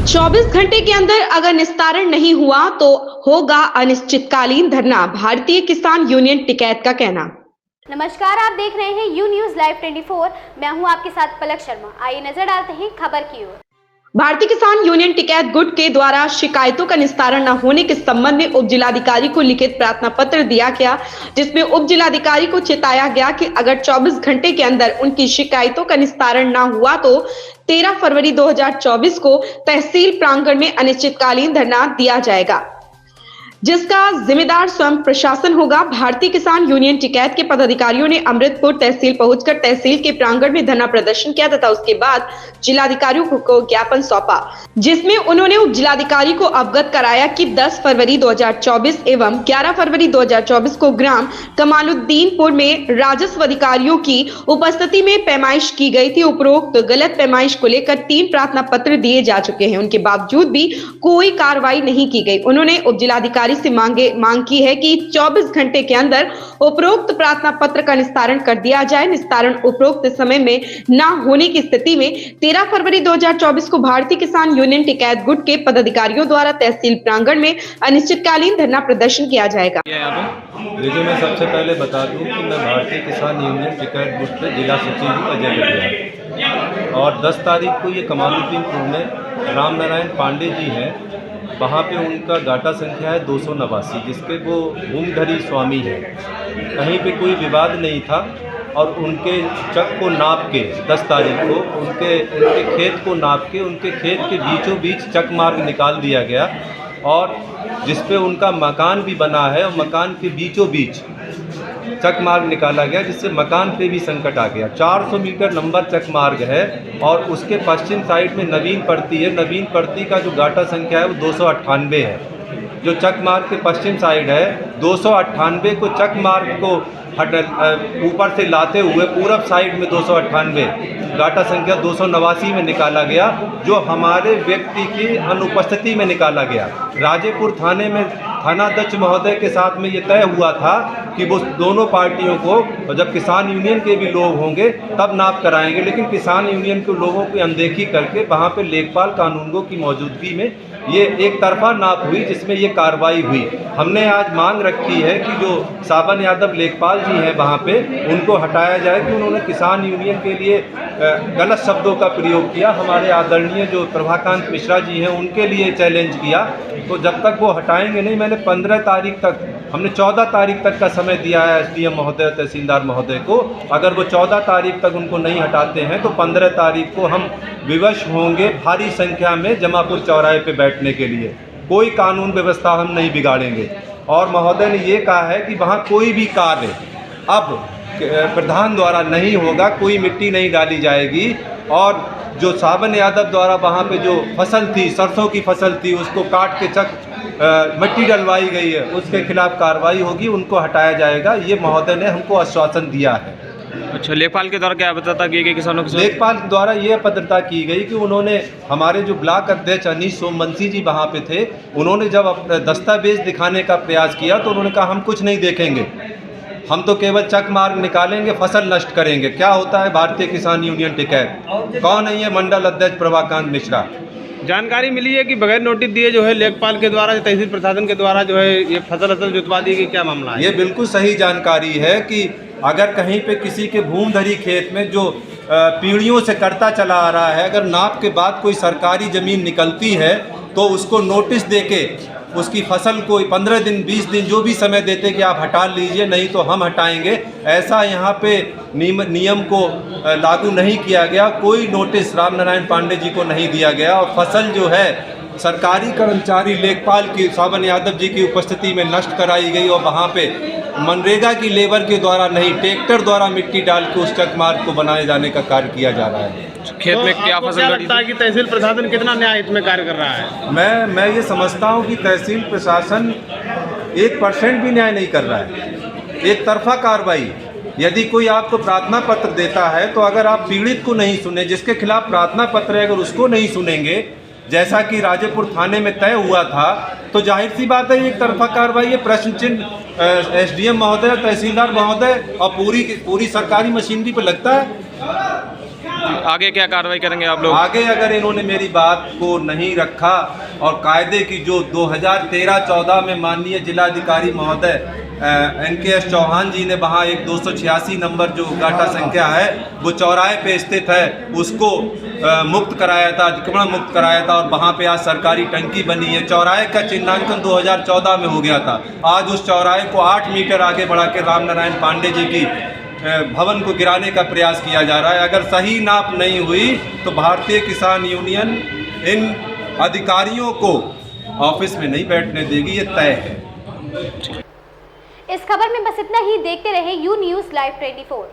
24 घंटे के अंदर अगर निस्तारण नहीं हुआ तो होगा अनिश्चितकालीन धरना, भारतीय किसान यूनियन टिकैत का कहना। नमस्कार, आप देख रहे हैं यू न्यूज लाइव 24। मैं हूं आपके साथ पलक शर्मा। आइए नजर डालते हैं खबर की ओर। भारतीय किसान यूनियन टिकैत गुट के द्वारा शिकायतों का निस्तारण न होने के संबंध में उप जिलाधिकारी को लिखित प्रार्थना पत्र दिया गया, जिसमें उप जिलाधिकारी को चेताया गया कि अगर 24 घंटे के अंदर उनकी शिकायतों का निस्तारण न हुआ तो 13 फरवरी 2024 को तहसील प्रांगण में अनिश्चितकालीन धरना दिया जाएगा, जिसका जिम्मेदार स्वयं प्रशासन होगा। भारतीय किसान यूनियन टिकैत के पदाधिकारियों ने अमृतपुर तहसील पहुंचकर तहसील के प्रांगण में धरना प्रदर्शन किया तथा उसके बाद जिलाधिकारियों को ज्ञापन सौंपा, जिसमें उन्होंने उप जिलाधिकारी को अवगत कराया कि 10 फरवरी 2024 एवं 11 फरवरी 2024 को ग्राम कमालुद्दीनपुर में राजस्व अधिकारियों की उपस्थिति में पैमाइश की गई थी। उपरोक्त गलत पैमाइश को लेकर 3 प्रार्थना पत्र दिए जा चुके हैं, उनके बावजूद भी कोई कार्रवाई नहीं की गई। उन्होंने उप जिलाधिकारी से मांग की है कि 24 घंटे के अंदर उपरोक्त प्रार्थना पत्र का निस्तारण कर दिया जाए। निस्तारण उपरोक्त समय में न होने की स्थिति में 13 फरवरी 2024 को भारतीय किसान यूनियन टिकैत गुट के पदाधिकारियों द्वारा तहसील प्रांगण में अनिश्चितकालीन धरना प्रदर्शन किया जाएगा। देखिए, मैं सबसे पहले बता दूं कि मैं भारतीय किसान यूनियन टिकैत गुट के जिला सचिव हूँ अजय कटियार, और 10 तारीख को ये कमालुद्दीनपुर में राम नारायण पांडे जी हैं, वहाँ पे उनका डाटा संख्या है 289, जिसके वो भूमिधरी स्वामी हैं। कहीं पे कोई विवाद नहीं था और उनके चक को नाप के 10 तारीख को उनके खेत को नाप के उनके खेत के बीचों बीच चक मार्ग निकाल दिया गया, और जिस पे उनका मकान भी बना है और मकान के बीचों बीच चक मार्ग निकाला गया, जिससे मकान पे भी संकट आ गया। 400 मीटर लंबा चक मार्ग है और उसके पश्चिम साइड में नवीन पड़ती है। नवीन पड़ती का जो गाटा संख्या है वो 298 है। जो चक मार्ग के पश्चिम साइड है 298 को चक मार्ग को ऊपर से लाते हुए पूरब साइड में 298 गाटा संख्या 289 में निकाला गया, जो हमारे व्यक्ति की अनुपस्थिति में निकाला गया। राजेपुर थाने में थानाध्यक्ष महोदय के साथ में ये तय हुआ था कि वो दोनों पार्टियों को, जब किसान यूनियन के भी लोग होंगे तब नाप कराएंगे, लेकिन किसान यूनियन के लोगों की अनदेखी करके वहाँ पे लेखपाल कानूनगो की मौजूदगी में ये एक तरफा नाप हुई, जिसमें ये कार्रवाई हुई। हमने आज मांग रखी है कि जो सावन यादव लेखपाल जी हैं वहाँ पे, उनको हटाया जाए कि उन्होंने किसान यूनियन के लिए गलत शब्दों का प्रयोग किया। हमारे आदरणीय जो प्रभाकांत मिश्रा जी हैं उनके लिए चैलेंज किया, तो जब तक वो हटाएंगे नहीं, मैंने 15 तारीख तक, हमने 14 तारीख तक का समय दिया है एसडीएम महोदय तहसीलदार महोदय को। अगर वो 14 तारीख तक उनको नहीं हटाते हैं तो 15 तारीख को हम विवश होंगे भारी संख्या में जमापुर चौराहे पे बैठने के लिए। कोई कानून व्यवस्था हम नहीं बिगाड़ेंगे, और महोदय ने ये कहा है कि वहाँ कोई भी कार्य अब प्रधान द्वारा नहीं होगा, कोई मिट्टी नहीं डाली जाएगी, और जो सावन यादव द्वारा वहाँ पे जो फसल थी, सरसों की फसल थी, उसको काट के मिट्टी डलवाई गई है, उसके खिलाफ कार्रवाई होगी, उनको हटाया जाएगा। ये महोदय ने हमको आश्वासन दिया है। अच्छा, लेखपाल के द्वारा क्या अभद्रता की गई किसानों के? लेखपाल द्वारा ये अभद्रता की गई कि उन्होंने, हमारे जो ब्लॉक अध्यक्ष अनीश सोमवंशी जी वहाँ पे थे, उन्होंने जब अपना दस्तावेज दिखाने का प्रयास किया तो उन्होंने कहा हम कुछ नहीं देखेंगे, हम तो केवल चक मार्ग निकालेंगे, फसल नष्ट करेंगे। क्या होता है भारतीय किसान यूनियन टिकैत? कौन है ये मंडल अध्यक्ष प्रभाकांत मिश्रा? जानकारी मिली है कि बगैर नोटिस दिए जो है लेखपाल के द्वारा, तहसील प्रशासन के द्वारा जो है ये फसल जुतवा दी गई। क्या मामला है? ये बिल्कुल सही जानकारी है कि अगर कहीं पे किसी के भूमधरी खेत में जो पीढ़ियों से करता चला आ रहा है, अगर नाप के बाद कोई सरकारी ज़मीन निकलती है तो उसको नोटिस देके उसकी फसल को 15 दिन 20 दिन जो भी समय देते कि आप हटा लीजिए, नहीं तो हम हटाएंगे, ऐसा यहाँ पे नियम को लागू नहीं किया गया। कोई नोटिस राम नारायण पांडे जी को नहीं दिया गया, और फसल जो है सरकारी कर्मचारी लेखपाल की सावन यादव जी की उपस्थिति में नष्ट कराई गई, और वहाँ पे मनरेगा की लेबर के द्वारा नहीं, ट्रैक्टर द्वारा मिट्टी डाल के उस चक मार्ग को बनाए जाने का कार्य किया जा रहा है। खेत में क्या फसल लगता है कि तहसील प्रशासन कितना न्याय में कार्य कर रहा है? मैं ये समझता हूँ कि तहसील प्रशासन 1% भी न्याय नहीं कर रहा है, एक तरफा कार्रवाई। यदि कोई आपको प्रार्थना पत्र देता है तो अगर आप पीड़ित को नहीं सुने, जिसके खिलाफ प्रार्थना पत्र है, अगर उसको नहीं सुनेंगे, जैसा कि राजेपुर थाने में तय हुआ था, तो जाहिर सी बात है एक तरफा कार्रवाई है। प्रश्न चिन्ह एसडीएम महोदय, तहसीलदार महोदय और पूरी सरकारी मशीनरी पर लगता है। आगे क्या कार्रवाई करेंगे आप लोग? आगे अगर इन्होंने मेरी बात को नहीं रखा और कायदे की जो 2013-14 में माननीय जिलाधिकारी महोदय NKS चौहान जी ने वहाँ एक 286 नंबर जो गाटा संख्या है वो चौराहे पे स्थित है उसको मुक्त कराया था, अतिक्रमण मुक्त कराया था और वहाँ पे आज सरकारी टंकी बनी है। चौराहे का चिन्हांकन 2014 में हो गया था। आज उस चौराहे को 8 मीटर आगे बढ़ा के राम नारायण पांडे जी की भवन को गिराने का प्रयास किया जा रहा है। अगर सही नाप नहीं हुई तो भारतीय किसान यूनियन इन अधिकारियों को ऑफिस में नहीं बैठने देगी, ये तय है। इस खबर में बस इतना ही। देखते रहे यू न्यूज़ लाइव 24।